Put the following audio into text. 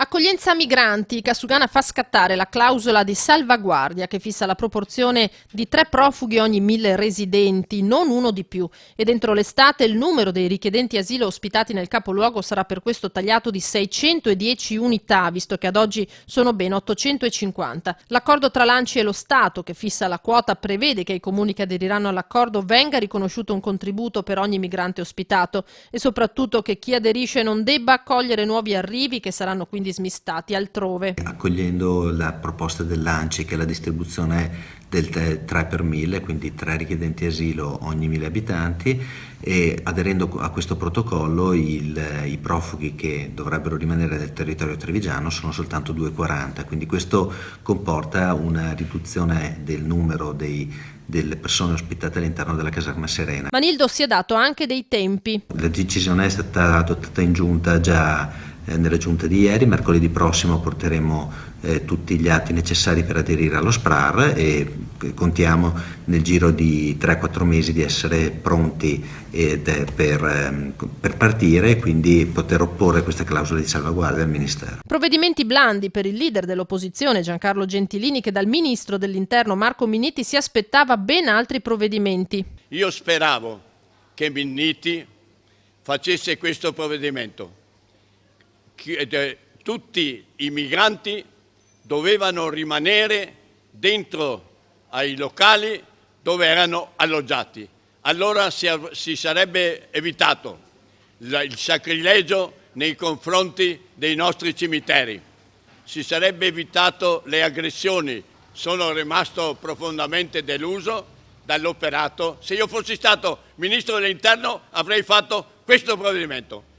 Accoglienza migranti. Casugana fa scattare la clausola di salvaguardia che fissa la proporzione di 3 profughi ogni 1000 residenti, non uno di più. E dentro l'estate il numero dei richiedenti asilo ospitati nel capoluogo sarà per questo tagliato di 610 unità, visto che ad oggi sono ben 850. L'accordo tra l'ANCI e lo Stato, che fissa la quota, prevede che ai comuni che aderiranno all'accordo venga riconosciuto un contributo per ogni migrante ospitato e soprattutto che chi aderisce non debba accogliere nuovi arrivi che saranno quindi smistati altrove. Accogliendo la proposta dell'ANCI che è la distribuzione del 3 per 1000, quindi 3 richiedenti asilo ogni 1000 abitanti, e aderendo a questo protocollo i profughi che dovrebbero rimanere nel territorio trevigiano sono soltanto 240, quindi questo comporta una riduzione del numero delle persone ospitate all'interno della caserma Serena. Manildo si è dato anche dei tempi. La decisione è stata adottata in giunta già nella giunta di ieri. Mercoledì prossimo porteremo tutti gli atti necessari per aderire allo SPRAR e contiamo nel giro di 3-4 mesi di essere pronti per partire e quindi poter opporre queste clausole di salvaguardia al Ministero. Provvedimenti blandi per il leader dell'opposizione Giancarlo Gentilini, che dal ministro dell'Interno Marco Minniti si aspettava ben altri provvedimenti. Io speravo che Minniti facesse questo provvedimento. Tutti i migranti dovevano rimanere dentro ai locali dove erano alloggiati. Allora si sarebbe evitato il sacrilegio nei confronti dei nostri cimiteri, si sarebbe evitato le aggressioni. Sono rimasto profondamente deluso dall'operato. Se io fossi stato Ministro dell'Interno avrei fatto questo provvedimento.